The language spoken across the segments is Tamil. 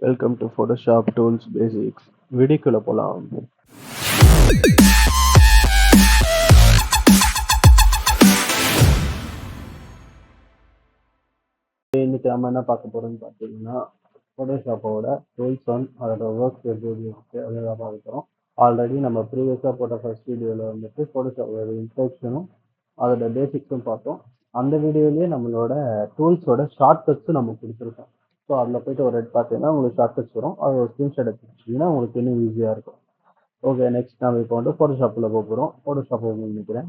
Welcome to Photoshop tools basics. வீடியோக்குள்ள போலாம். இன்னைக்கு நம்ம என்ன பார்க்க போறோம்னு பார்த்தீங்கன்னா, ஃபோட்டோஷாப்போட டூல்ஸ் அதோட ஒர்க்ஸ் எப்படி இருக்கு அதெல்லாம் பார்க்குறோம். ஆல்ரெடி நம்ம ப்ரீவியஸாக போட்ட ஃபர்ஸ்ட் வீடியோவில் வந்துட்டு ஃபோட்டோஷாப்போட இன்ஸ்ட்ரக்ஷனும் அதோட பேசிக்ஸும் பார்த்தோம். அந்த வீடியோலேயே நம்மளோட டூல்ஸோட ஷார்ட்கட்ஸும் நம்ம கொடுத்துருக்கோம். ஸோ அதில் போயிட்டு ஒரு ரெட் பார்த்தீங்கன்னா உங்களுக்கு ஷார்ட்கட்ஸ் வரும். அது ஒரு ஸ்க்ரீன்ஷாட் எடுத்துக்கிட்டிங்கன்னா உங்களுக்கு இன்னும் ஈஸியாக இருக்கும். ஓகே, நெக்ஸ்ட் நம்ம இப்போ வந்து ஃபோட்டோஷாப்பில் போக போகிறோம். ஃபோட்டோஷாப் ஓப்பன் பண்ணிக்கிறேன்.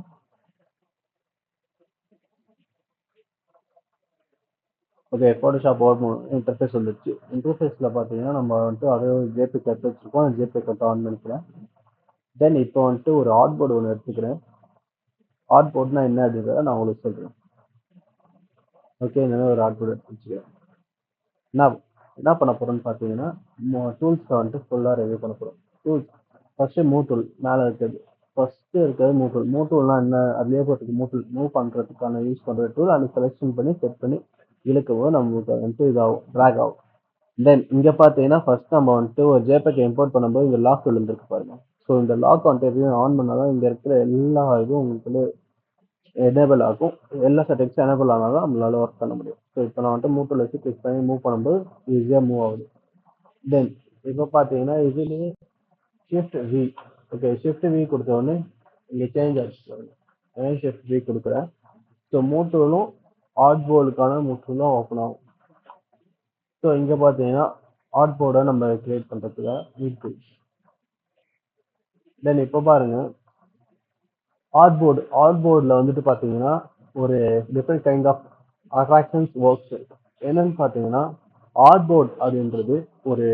ஓகே, ஃபோட்டோஷாப் ஓப்பன் இன்டர்ஃபேஸ் வந்துடுச்சு. இன்டர்ஃபேஸில் பார்த்தீங்கன்னா நம்ம வந்துட்டு அதே ஜேபிக் எடுத்து வச்சுருக்கோம். அந்த ஜேபிக் ஆன் பண்ணிக்கிறேன். தென் இப்போ வந்துட்டு ஒரு ஆர்ட் போர்டு ஒன்று எடுத்துக்கிறேன். ஆர்ட் போர்டுனா என்ன அப்படின்றத நான் உங்களுக்கு சொல்கிறேன். ஓகே, இந்த மாதிரி ஒரு ஆர்ட் போர்டு எடுத்து வச்சுக்கிறேன். என்ன பண்ண போகிறோம்னு பார்த்தீங்கன்னா, டூல்ஸை வந்துட்டு ஃபுல்லாக ரிவ்யூ பண்ண போகிறோம். டூல்ஸ் ஃபஸ்ட்டு மூவ் டூல் மேலே இருக்குது. ஃபஸ்ட்டு இருக்கிறது மூவ் டூல். மூவ் டூல்னா என்ன? அதுலேயே போட்டுருக்கு மூவ் டூல். மூவ் பண்ணுறதுக்கான யூஸ் பண்ணுற டூல். அதை செலெக்ஷன் பண்ணி செட் பண்ணி இழுக்கும் போது நம்மளுக்கு வந்துட்டு இதாகும், ட்ராக் ஆகும். தென் இங்கே பார்த்தீங்கன்னா ஃபர்ஸ்ட் நம்ம வந்துட்டு ஒரு ஜேபேக் இம்போர்ட் பண்ணும்போது இங்கே லாக் டூல் இருந்திருக்கு பாருங்க. ஸோ இந்த லாக் வந்துட்டு எப்பயும் ஆன் பண்ணால் தான் இங்கே இருக்கிற எல்லா இதுவும் உங்களுக்கு எனேபிள் ஆகும். எல்லா செட்டிங்ஸும் எனேபிள் ஆனால் தான் நம்மளால ஒர்க் பண்ண முடியும். ஸோ இப்போ நான் வந்துட்டு மூவ் டூல் வச்சு கிளிக் பண்ணி மூவ் பண்ணும்போது ஈஸியாக மூவ் ஆகுது. தென் இப்போ பார்த்தீங்கன்னா இதுலேயே shift V. Okay, shift V கொடுத்த உடனே இங்கே சேஞ்ச் ஆச்சு பாருங்க. அதான் ஷிஃப்ட் வி கொடுக்குறேன். ஸோ மூவ் டூலும் ஆர்ட் போர்டுக்கான மூவ் டூலும் ஓப்பன் ஆகும். ஸோ இங்கே பார்த்தீங்கன்னா ஆர்ட் போர்டை நம்ம கிரியேட் பண்ணுறதுக்காக நீட் டூல். தென் இப்போ பாருங்க, ஆர்ட் போர்டில் வந்துட்டு பார்த்தீங்கன்னா ஒரு different kind of attractions works இருக்கு. என்னன்னு பார்த்தீங்கன்னா, ஆர்ட் போர்ட் அப்படின்றது ஒரு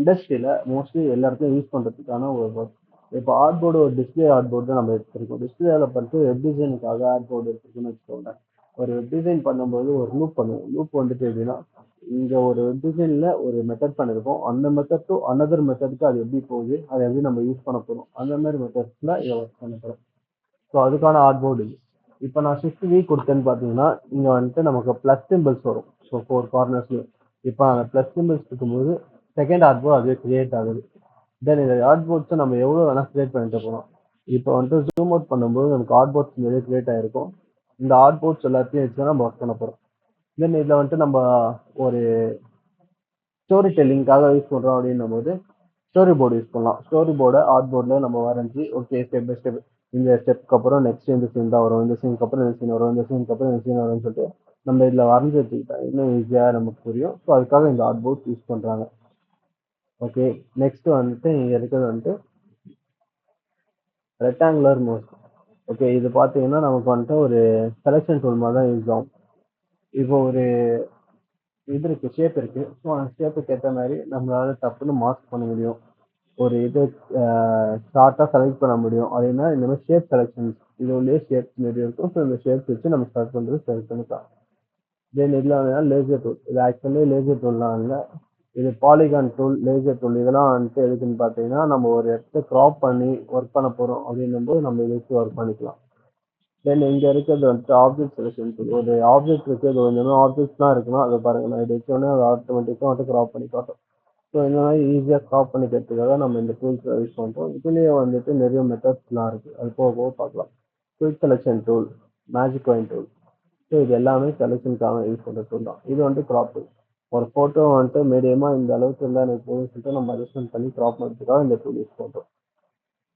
இண்டஸ்ட்ரியில் மோஸ்ட்லி எல்லா இடத்துலையும் யூஸ் பண்ணுறதுக்கான ஒரு ஒர்க். இப்போ ஆர்ட் போர்டு ஒரு டிஸ்பிளே ஆர்ட் போர்டு தான் நம்ம எடுத்துருக்கோம். டிஸ்பிளேல பண்ணிட்டு வெப் டிசைனுக்காக ஆர்ட் போர்டு எடுத்துருக்கோம்னு வச்சுக்கோங்க. ஒரு வெப் டிசைன் பண்ணும்போது ஒரு லூப் பண்ணுவோம். லூப் வந்துட்டு எப்படின்னா, இங்கே ஒரு வெப் டிசைனில் ஒரு மெத்தட் பண்ணியிருக்கோம். அந்த மெத்தட் டு அனதர் மெத்தடுக்கு அது எப்படி போகுது, அதை எப்படி நம்ம யூஸ் பண்ண போகிறோம், அந்த மாதிரி மெத்தட்ஸில் இதை ஒர்க் பண்ண போகிறோம். ஸோ அதுக்கான ஆர்ட் போர்டு இது. இப்போ நான் ஷிஃப்ட் வி கொடுத்தேன்னு பார்த்தீங்கன்னா இங்கே வந்துட்டு நமக்கு ப்ளஸ் சிம்பிள்ஸ் வரும். ஸோ 4 கார்னர்ஸ்லையும் இப்போ அந்த ப்ளஸ் சிம்பிள்ஸ் இருக்கும்போது செகண்ட் ஆர்ட் போர்டு அதுவே கிரியேட் ஆகுது. தென் இந்த ஆர்ட் போர்ட்ஸை நம்ம எவ்வளோ வேணால் கிரியேட் பண்ணிட்டு போகிறோம். இப்போ வந்துட்டு ஜூம் அவுட் பண்ணும்போது நமக்கு ஆர்ட் போர்ட்ஸ் நிறைய கிரியேட் ஆகிருக்கும். இந்த ஆர்ட் போர்ட்ஸ் எல்லாத்தையும் வச்சு தான் நம்ம ஒர்க் பண்ண போகிறோம். தென் இதில் வந்துட்டு நம்ம ஒரு ஸ்டோரி டெல்லிங்காக யூஸ் பண்ணுறோம் அப்படின்னும் போது ஸ்டோரி போர்டு யூஸ் பண்ணலாம். ஸ்டோரி போர்டை ஆர்ட் போர்டில் நம்ம வரைஞ்சி ஓகே ஸ்டெப் பை ஸ்டெப் இந்த ஸ்டெப்க்கு அப்புறம் நெக்ஸ்ட் இந்த சீன் தான் வரும், இந்த சீனுக்கு அப்புறம் இந்த சீன் வரும், இந்த சீனுக்கு அப்புறம் இந்த சீன் வரும்னு சொல்லிட்டு நம்ம இதில் வரைஞ்சி வச்சுக்கிட்டா இன்னும் ஈஸியாக நமக்கு புரியும். ஸோ அதுக்காக இந்த ஆர்ட் போர்ட் யூஸ் பண்ணுறாங்க. ஓகே, நெக்ஸ்ட் வந்துட்டு இங்கே இருக்கிறது வந்துட்டு ரெக்டாங்குலர் மோஸ். ஓகே, இது பார்த்தீங்கன்னா நமக்கு வந்துட்டு ஒரு செலெக்ஷன் டூல் மாதிரி தான் யூஸ் ஆகும். இப்போ ஒரு இது இருக்குது, ஷேப் இருக்குது. ஸோ அந்த ஷேப்புக்கு ஏற்ற மாதிரி நம்மளால டப்புன்னு மார்க் பண்ண முடியும். ஒரு இது ஷார்ட்டாக செலக்ட் பண்ண முடியும். அப்படின்னா இந்த மாதிரி ஷேப் செலெக்ஷன்ஸ் இது உள்ளே ஷேப்ஸ் நிறைய இருக்கும். ஸோ இந்த ஷேப்ஸ் வச்சு நம்ம ஸ்டார்ட் பண்ணுறது செலக்ட் பண்ணிக்கலாம். தென் இதில் வந்து லேசர் டூல். இது ஆக்சுவலி லேசர் டூல்லாம் இல்லை, இது பாலிகான் டூல், லேசர் டூல். இதெல்லாம் வந்துட்டு எதுக்குன்னு பார்த்தீங்கன்னா நம்ம ஒரு இடத்த க்ராப் பண்ணி ஒர்க் பண்ண போகிறோம் அப்படின்னும் போது நம்ம இதை வச்சு ஒர்க் பண்ணிக்கலாம். தென் இங்கே இருக்கிறது வந்துட்டு ஆப்ஜெக்ட் செலெக்ஷன் டூல். ஒரு ஆப்ஜெக்ட் இருக்குது, அது கொஞ்சம் ஆப்ஜெக்ட்ஸ்லாம் இருக்குன்னா அதை பாருங்கள், நான் இது வச்சோடனே அது ஆட்டோமேட்டிக்காக வந்துட்டு க்ராப் பண்ணி காட்டும். ஸோ இந்த மாதிரி ஈஸியாக க்ராப் பண்ணிக்கிறதுக்காக நம்ம இந்த டூல்ஸ் யூஸ் பண்ணுறோம். இதுலேயே வந்துட்டு நிறைய மெத்தட்ஸ்லாம் இருக்குது, அது போக போக பார்க்கலாம். Quick selection tool, magic coin tool. So இது எல்லாமே செலெக்ஷனுக்காக யூஸ் பண்ணுற டூல் தான். இது வந்துட்டு க்ராப் டூல். ஒரு ஃபோட்டோ வந்துட்டு மீடியமாக இந்த அளவுக்கு இருந்தால் எனக்கு போதும்னு சொல்லிட்டு நம்ம அட்ஜஸ்ட்மெண்ட் பண்ணி க்ராப் பண்ணுறதுக்காக இந்த டூல் யூஸ் பண்ணுறோம்.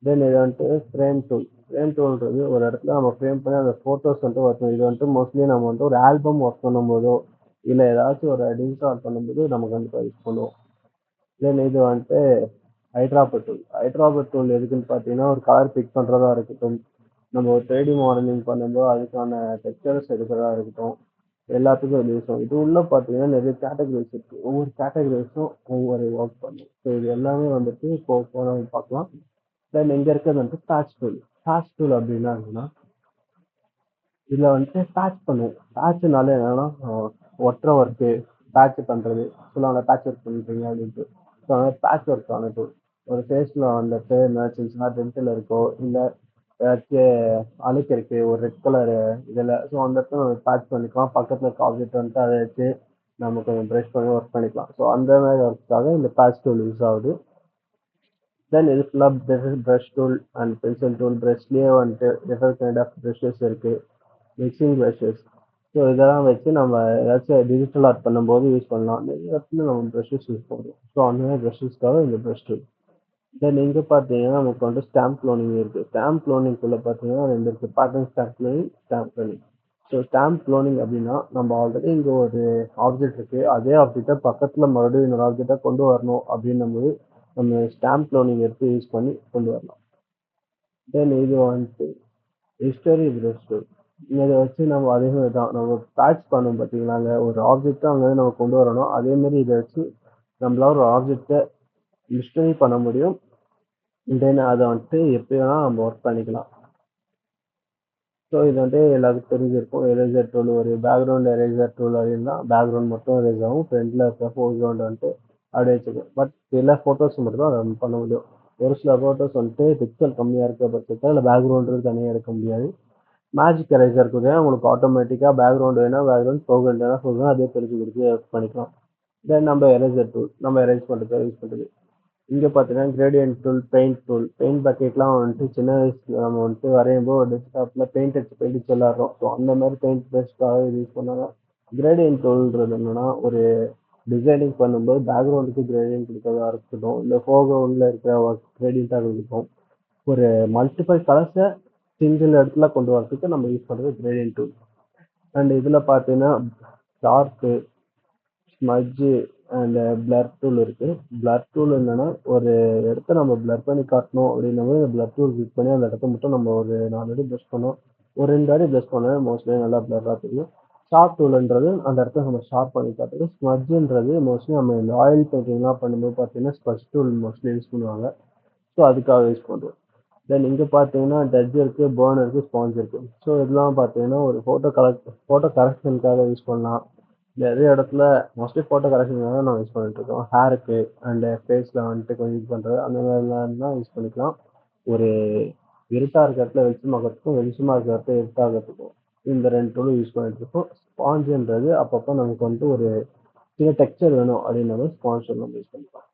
தென் இது வந்துட்டு ஃப்ரேம் டூல். ஃப்ரேம் டூல்ன்றது ஒரு இடத்துல நம்ம ஃப்ரேம் பண்ணி அந்த ஃபோட்டோஸ் வந்துட்டு ஒர்க் இது வந்துட்டு மோஸ்ட்லி நம்ம வந்துட்டு ஒரு ஆல்பம் ஒர்க் பண்ணும்போதோ இல்லை ஏதாச்சும் ஒரு டிஜிட்டல் ஒர்க் பண்ணும்போது நமக்கு வந்துட்டு யூஸ் பண்ணுவோம். தென் இது வந்துட்டு ஹைட்ராபர் டூல். ஹைட்ராபர் டூல் எதுக்குன்னு பார்த்தீங்கன்னா ஒரு கலர் பிக் பண்ணுறதா இருக்கட்டும், நம்ம ஒரு 3D மாடலிங் பண்ணும்போது அதுக்கான டெக்ஸ்சர்ஸ் எடுக்கிறதா இருக்கட்டும், எல்லாத்துக்கும் இது யூஸ் ஆகும். இது உள்ள பார்த்தீங்கன்னா நிறைய கேட்டகரிஸ் இருக்குது. ஒவ்வொரு கேட்டகரிஸும் ஒவ்வொரு ஒர்க் பண்ணும். ஸோ இது எல்லாமே வந்துட்டு இப்போ நம்ம பார்க்கலாம். தென் இங்கே இருக்கிறது வந்துட்டு பேட்ச் டூல். பேட்ச் டூல் அப்படின்னா என்னன்னா இதில் வந்துட்டு பேட்ச் பண்ணுவோம். பேட்ச்னால என்னன்னா ஒட்டுற ஒர்க்கு பேட்ச் பண்ணுறது சொல்லுவாங்க, பேட்ச் ஒர்க் பண்ணிட்டீங்க அப்படின்ட்டு. ஸோ அந்த பேட்ச் ஒர்க் ஆனது ஒரு ஃபேஸில் வந்துட்டு சின்ன டென்ட்டில் இருக்கோ இல்லை ஏதாச்சும் அழுக்கு இருக்குது ஒரு ரெட் கலரு இதில், ஸோ அந்த இடத்துல நம்ம பேட்ச் பண்ணிக்கலாம். பக்கத்தில் இருக்க ஆப்ஜெக்ட் வந்துட்டு அதை வச்சு நம்ம கொஞ்சம் ப்ரஷ் பண்ணி ஒர்க் பண்ணிக்கலாம். ஸோ அந்த மாதிரி ஒர்க்குக்காக இந்த பேட்ச் டூல் யூஸ் ஆகுது. தென் இது ஃபுல்லாக brush tool and pencil tool. ப்ரஷ்லேயே வந்துட்டு டிஃப்ரெண்ட் கைண்ட் ஆஃப் ப்ரஷஸ் இருக்குது, மிக்சிங் ப்ரஷஸ். ஸோ இதெல்லாம் வச்சு நம்ம ஏதாச்சும் டிஜிட்டல் ஆர்ட் பண்ணும்போது யூஸ் பண்ணலாம். நிறைய இடத்துல நம்ம ப்ரஷஸ் யூஸ் பண்ணுறோம். ஸோ அந்த மாதிரி ப்ரஷஸ்க்காக இந்த ப்ரஷ் டூல். தென் இங்கே பார்த்தீங்கன்னா நமக்கு வந்து ஸ்டாம்ப் க்ளோனிங் இருக்குது. ஸ்டாம்ப் க்ளோனிங்குள்ளே பார்த்தீங்கன்னா 2 இருக்குது, pattern stamp cloning, stamp cloning. So stamp cloning அப்படின்னா நம்ம ஆல்ரெடி இங்கே ஒரு ஆப்ஜெக்ட் இருக்குது, அதே ஆப்ஜெக்டை பக்கத்தில் மறுபடியும் இன்னொரு ஆப்ஜெக்டை கொண்டு வரணும் அப்படின்னும் போது நம்ம ஸ்டாம்ப் க்ளோனிங் எடுத்து யூஸ் பண்ணி கொண்டு வரலாம். தென் இது வந்துட்டு ஹிஸ்டரி ப்ரஷ் டூல். இதை வச்சு நம்ம அதே மாதிரி தான் நம்ம பேட்ச் பண்ணோம் பார்த்தீங்களாங்க, ஒரு ஆப்ஜெக்டை அங்கே நம்ம கொண்டு வரணும். அதேமாரி இதை வச்சு நம்மளால ஒரு ஆப்ஜெக்டை ஹிஸ்டரி பண்ண முடியும். தென் அதை வந்துட்டு எப்படி வேணால் நம்ம ஒர்க் பண்ணிக்கலாம். ஸோ இது வந்துட்டு எல்லாத்துக்கும் தெரிஞ்சிருக்கும். எரேசர் டூல், ஒரு பேக்ரவுண்ட் எரேசர் டூல் அப்படின்னா பேக்ரவுண்ட் மட்டும் எரேஸ் ஆகும், ஃப்ரண்டில் இருக்க ஃபோர்க்ரவுண்ட் வந்துட்டு அப்படியே வச்சுக்கும். பட் சில ஃபோட்டோஸ் மட்டும் தான் அதை பண்ண முடியும். ஒரு சில ஃபோட்டோஸ் வந்துட்டு பிக்சல் கம்மியாக இருக்க பட்சத்தில் இல்லை பேக்ரவுண்டு தனியாக எடுக்க முடியாது. மேஜிக் எரேசர் இருக்குது, உங்களுக்கு ஆட்டோமேட்டிக்காக பேக்ரவுண்ட் வேணால் பேக்ரவுண்ட், ஃபோர்க்ரவுண்ட் வேணால் ஃபோர்க்ரவுண்ட், அதே பிரித்து கொடுத்து ஒர்க் பண்ணிக்கலாம். தென் நம்ம எரேசர் டூல் நம்ம எரேஸ் பண்ணுறதுக்காக யூஸ் பண்ணுறது. இங்கே பார்த்தீங்கன்னா gradient tool, paint tool. Paint பக்கெட்லாம் வந்துட்டு சின்ன வயசில் நம்ம வந்துட்டு வரையும் போது டெஸ்க்டாப்பில் பெயிண்ட் அடிச்சு விளாட்றோம். ஸோ அந்த மாதிரி பெயிண்ட் ப்ரஷ்க்காக இது யூஸ் பண்ணாங்க. கிரேடியன்ட் டூல்ன்றது என்னன்னா, ஒரு டிசைனிங் பண்ணும்போது பேக்ரவுண்டுக்கு கிரேடியன்ட் கொடுக்கறதா இருக்கட்டும், இல்லை ஃபோர்க்ரவுண்டில் இருக்கிற ஒர்க் கிரேடியண்ட்டாக இருக்கட்டும், ஒரு மல்டிபிள் கலர்ஸை சிங்கிள் இடத்துல கொண்டு வரதுக்கு நம்ம யூஸ் பண்ணுறது கிரேடியன்ட் டூல். அண்ட் இதில் பார்த்தீங்கன்னா ஷார்ப்பு, ஸ்மட்ஜு அண்ட் பிளர் டூல் இருக்குது. பிளர் டூல் என்னன்னா, ஒரு இடத்த நம்ம பிளர் பண்ணி காட்டணும் அப்படின்னும்போது பிளர் டூல் யூஸ் பண்ணி அந்த இடத்த மட்டும் நம்ம ஒரு 4 வாட்டி ப்ரெஷ் பண்ணோம், ஒரு 2 வாட்டி ப்ரெஷ் பண்ணால் மோஸ்ட்லி நல்லா பிளராக தெரியும். ஷார்ப் டூல்ன்றது அந்த இடத்த நம்ம ஷார்ப் பண்ணி காட்டுது. ஸ்மட்ஜுன்றது மோஸ்ட்லி நம்ம இந்த ஆயில் பெயிண்டிங்லாம் பண்ணும்போது பார்த்தீங்கன்னா ஸ்மட்ஜ் டூல் மோஸ்ட்லி யூஸ் பண்ணுவாங்க. ஸோ அதுக்காக யூஸ் பண்ணுறோம். தென் இங்கே பார்த்தீங்கன்னா டட்ஜ் இருக்குது, பேர்ன் இருக்குது, ஸ்பாஞ்ச் இருக்குது. ஸோ இதெல்லாம் பார்த்தீங்கன்னா ஒரு ஃபோட்டோ கரெக்ஷனுக்காக யூஸ் பண்ணலாம். நிறைய இடத்துல மோஸ்ட்லி ஃபோட்டோ கரெக்ஷனுக்காக தான் நம்ம யூஸ் பண்ணிட்டு இருக்கோம். ஹேருக்கு அண்டு ஃபேஸில் வந்துட்டு கொஞ்சம் யூஸ் பண்ணுறது அந்த மாதிரிலாம் தான் யூஸ் பண்ணிக்கலாம். ஒரு இருட்டாக இருக்கிற இடத்துல வெளிச்சமாகறதுக்கும், வெளிச்சமாக இருக்கிற இடத்துல இருட்டாகிறதுக்கும் இந்த 2 டூலும் யூஸ் பண்ணிட்டு இருக்கோம். ஸ்பாஞ்சுன்றது அப்பப்போ நமக்கு வந்துட்டு ஒரு சில டெக்ஸ்சர் வேணும் அப்படின்னா ஸ்பாஞ்ச் நம்ம யூஸ் பண்ணிக்கலாம்.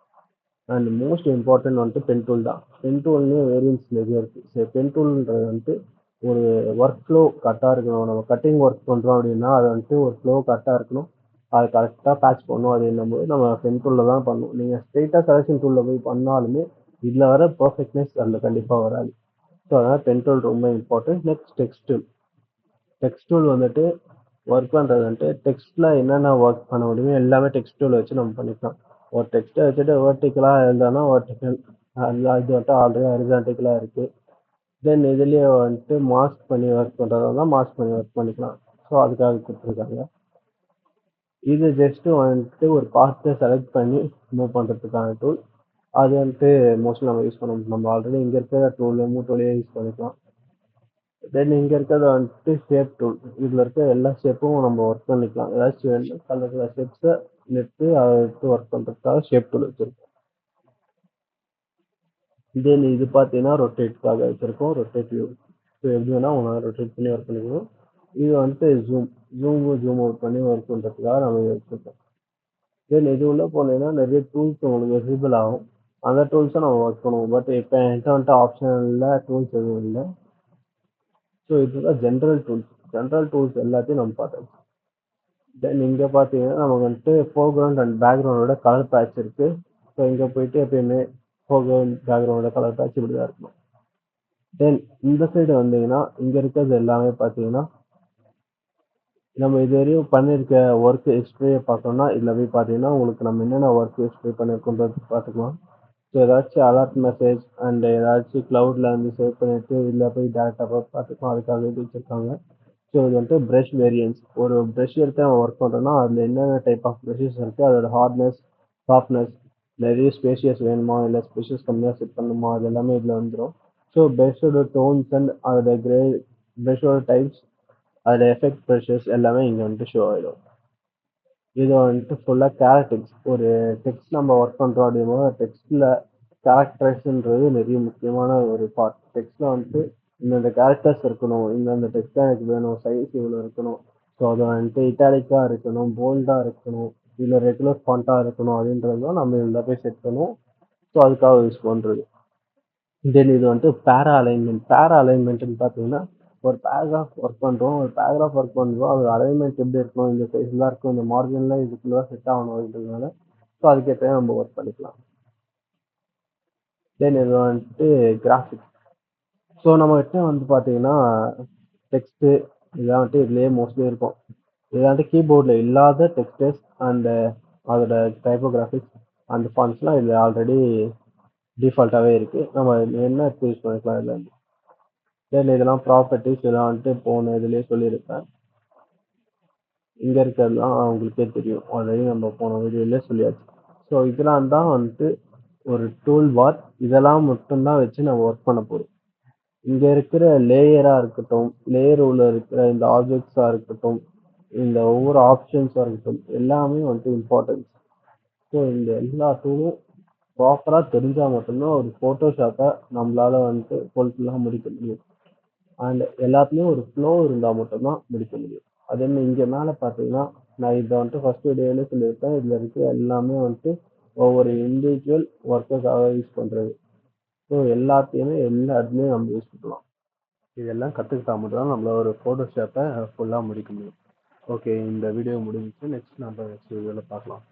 அண்ட் மோஸ்ட் இம்பார்ட்டன்ட் வந்துட்டு பென் டூல் தான். பென் டூல்லேயே வேரியன்ஸ் நிறைய இருக்குது. ஸோ பென் டூல்ன்றது வந்துட்டு ஒரு ஒர்க் ஃப்ளோ கரெக்டாக இருக்கணும். நம்ம கட்டிங் ஒர்க் பண்ணுறோம் அப்படின்னா அது வந்துட்டு ஒரு ஃப்ளோ கரெக்டாக இருக்கணும். அது கரெக்டாக பேட்ச் பண்ணணும். அது என்னும்போது நம்ம பென் டூலில் தான் பண்ணணும். நீங்கள் ஸ்ட்ரெயிட்டாக செலெக்ஷன் டூலில் போய் பண்ணாலுமே இதில் வர பர்ஃபெக்ட்னஸ் அதில் கண்டிப்பாக வராது. ஸோ அதனால் பென் டூல் ரொம்ப important. Next text tool. Text tool வந்துட்டு ஒர்க் பண்ணுறது வந்துட்டு டெக்ஸ்ட்டில் என்னென்ன ஒர்க் பண்ண முடியுமோ எல்லாமே டெக்ஸ்ட் டூலை வச்சு நம்ம பண்ணிக்கலாம். ஒரு டெக்ஸ்ட்டை வச்சுட்டு வெர்டிக்கலாக எழுதனா வெர்டிக்கல், அது வந்துட்டு ஆல்ரெடி ஹரிசான்டிக்கலாக இருக்குது. தென் இதுலேயே வந்துட்டு மாஸ்க் பண்ணி ஒர்க் பண்ணுறதா மாஸ்க் பண்ணி ஒர்க் பண்ணிக்கலாம். ஸோ அதுக்காக கொடுத்துருக்காங்க. இது ஜஸ்ட்டு வந்துட்டு ஒரு பார்ட்டை செலக்ட் பண்ணி மூவ் பண்ணுறதுக்கான டூல். அது வந்துட்டு மோஸ்ட்லி நம்ம யூஸ் பண்ண முடியும். நம்ம ஆல்ரெடி இங்கே இருக்கிற டூல் மூவ் டூலையே யூஸ் பண்ணிக்கலாம். தென் இங்கே இருக்கிறது வந்துட்டு ஷேப் டூல். இதில் இருக்க எல்லா ஷேப்பும் நம்ம ஒர்க் பண்ணிக்கலாம். ஏதாச்சும் கலர் ஷேப்ஸை எடுத்து அதை எடுத்து ஒர்க் பண்ணுறதுக்காக ஷேப் டூல் வச்சுருக்கோம். தென் இது பார்த்தீங்கன்னா ரொட்டேட்காக வச்சுருக்கோம், ரொட்டேட் வியூ. ஸோ எப்படி வேணால் உங்களால் ரொட்டேட் பண்ணி ஒர்க் பண்ணிக்கணும். இது வந்துட்டு ஜூம் அவுட் பண்ணி ஒர்க் பண்ணுறதுக்காக நம்ம இதை வச்சுருக்கோம். தென் இது உள்ளே போனீங்கன்னா நிறைய டூல்ஸ் உங்களுக்கு விசிபிள் ஆகும். அந்த டூல்ஸை நம்ம ஒர்க் பண்ணுவோம். பட் இப்போ என்கிட்ட வந்துட்டு ஆப்ஷனில் டூல்ஸ் எதுவும் இல்லை. ஸோ இதுதான் ஜென்ரல் டூல்ஸ். ஜென்ரல் டூல்ஸ் எல்லாத்தையும் நம்ம பார்த்தாச்சு. தென் இங்கே பார்த்தீங்கன்னா நமக்கு வந்துட்டு ஃபோர்க்ரவுண்ட் அண்ட் பேக்ரவுண்டோட கலர் பேட்ச் இருக்குது. ஸோ இங்கே போயிட்டு எப்பயுமே ஃபோர்க்ரவுண்ட் பேக்ரவுண்டோட கலர் பேட்ச் இப்படி தான் இருக்கணும். தென் இந்த சைடு வந்தீங்கன்னா இங்கே இருக்கிறது எல்லாமே பார்த்தீங்கன்னா நம்ம இது வரையும் பண்ணியிருக்க ஒர்க் ஹிஸ்ட்ரியை பார்த்தோம்னா இதில் போய் பார்த்தீங்கன்னா உங்களுக்கு நம்ம என்னென்ன ஒர்க் ஹிஸ்ட்ரி பண்ணியிருக்கோன்றது பார்த்துக்கலாம். ஸோ ஏதாச்சும் அலர்ட் மெசேஜ் அண்ட் ஏதாச்சும் க்ளவுடில் வந்து சேவ் பண்ணிவிட்டு இதில் போய் டேரெக்டாக பார்த்துக்கலாம். அதுக்காக இது வச்சுருக்காங்க. ஸோ இது வந்துட்டு ப்ரஷ் வேரியன்ஸ். ஒரு ப்ரஷ் எடுத்து நம்ம ஒர்க் பண்ணுறோன்னா அதில் என்னென்ன டைப் ஆஃப் ப்ரஷஸ் இருக்குது, அதோட ஹார்ட்னஸ், சாஃப்ட்னஸ், நிறைய ஸ்பேஷியஸ் வேணுமா இல்லை ஸ்பேஷியஸ் கம்மியாக செட் பண்ணணுமா, அது எல்லாமே இதில் வந்துடும். ஸோ ப்ரஷோட டோன்ஸ் அண்ட் அதோட ப்ரஷோட டைப்ஸ், அதோட எஃபெக்ட் ப்ரஷஸ் எல்லாமே இங்கே வந்துட்டு ஷோ ஆகிடும். இது வந்துட்டு ஃபுல்லாக கேரக்டர்ஸ். ஒரு டெக்ஸ்ட் நம்ம ஒர்க் பண்ணுறோம் அப்படிங்கும்போது டெக்ஸ்ட்டில் கேரக்டர்ஸ்ன்றது நிறைய முக்கியமான ஒரு பார்ட். டெக்ஸ்ட்டில் வந்துட்டு இந்தந்த கேரக்டர்ஸ் இருக்கணும், இந்தந்த டெக்ஸ்ட் தான் எனக்கு வேணும், சைஸ் இவ்வளோ இருக்கணும். ஸோ அது வந்துட்டு இட்டாலிக்காக இருக்கணும், போல்டாக இருக்கணும், இல்லை ரெகுலர் ஃபாண்ட்டாக இருக்கணும் அப்படின்றது தான் நம்ம இதில் போய் செட் பண்ணுவோம். ஸோ அதுக்காக யூஸ் பண்ணுறது. தென் இது வந்துட்டு பேரா அலைன்மெண்ட்னு பார்த்தீங்கன்னா ஒரு பேராகிராஃப் ஒர்க் பண்ணுறோம், ஒரு பேராகிராஃப் ஒர்க் பண்ணுறோம், அது அலைன்மெண்ட் எப்படி இருக்கணும், இந்த சைஸ்லாம் இருக்கும், இந்த மார்ஜினில் இதுக்குள்ளே செட் ஆகணும் அப்படின்றதுனால ஸோ அதுக்கேற்ற நம்ம ஒர்க் பண்ணிக்கலாம். தென் இது வந்துட்டு கிராஃபிக்ஸ். ஸோ நம்மகிட்ட வந்து பார்த்தீங்கன்னா டெக்ஸ்ட்டு இதெல்லாம் வந்துட்டு இதுலேயே மோஸ்ட்லி இருக்கும். இது வந்துட்டு கீபோர்டில் இல்லாத டெக்ஸ்டர்ஸ் அண்டு அதோட டைப்போகிராஃபிக்ஸ் அந்த ஃபாண்ட்ஸ்லாம் இதில் ஆல்ரெடி டிஃபால்ட்டாகவே இருக்குது. நம்ம என்ன யூஸ் பண்ணிக்கலாம் இதில். தென் இதெல்லாம் ப்ராப்பர்ட்டிஸ் இதெல்லாம் வந்துட்டு போன இதுலேயே சொல்லியிருப்பேன். இங்கே இருக்கிறதுலாம் உங்களுக்கே தெரியும், ஆல்ரெடி நம்ம போன வீடியோலேயே சொல்லியாச்சு. ஸோ இதெல்லாம் தான் வந்துட்டு ஒரு டூல் பார். இதெல்லாம் மட்டும்தான் வச்சு நம்ம ஒர்க் பண்ண போகிறோம். இங்கே இருக்கிற லேயராக இருக்கட்டும், லேயர் உள்ள இருக்கிற இந்த ஆப்ஜெக்ட்ஸாக இருக்கட்டும், இந்த ஒவ்வொரு ஆப்ஷன்ஸாக இருக்கட்டும், எல்லாமே வந்துட்டு இம்பார்ட்டன்ஸ். ஸோ இந்த எல்லா டூலும் ப்ராப்பராக தெரிஞ்சால் மட்டும்தான் ஒரு ஃபோட்டோஷாப்பை நம்மளால் வந்துட்டு ஃபுல்ஃபில்லாக முடிக்க முடியும். அண்ட் எல்லாத்துலேயும் ஒரு ஃப்ளோ இருந்தால் மட்டும்தான் முடிக்க முடியும். அதே மாதிரி இங்கே மேலே பார்த்தீங்கன்னா நான் இதை வந்துட்டு ஃபஸ்ட் வீடியோவிலே சொல்லியிருப்பேன், இதில் இருக்கிற எல்லாமே வந்துட்டு ஒவ்வொரு இண்டிவிஜுவல் ஒர்க்குக்காக யூஸ் பண்ணுறது. ஸோ எல்லாத்தையுமே எல்லா இடத்துலையும் நம்ம யூஸ் பண்ணலாம். இதெல்லாம் கற்றுக்கிட்டா மட்டும்தான் நம்மளால் ஒரு ஃபோட்டோஷாப்பை ஃபுல்லாக முடிக்க முடியும். ஓகே, இந்த வீடியோ முடிஞ்சிச்சு. நெக்ஸ்ட் நம்ம நெக்ஸ்ட் வீடியோவில் பார்க்கலாம்.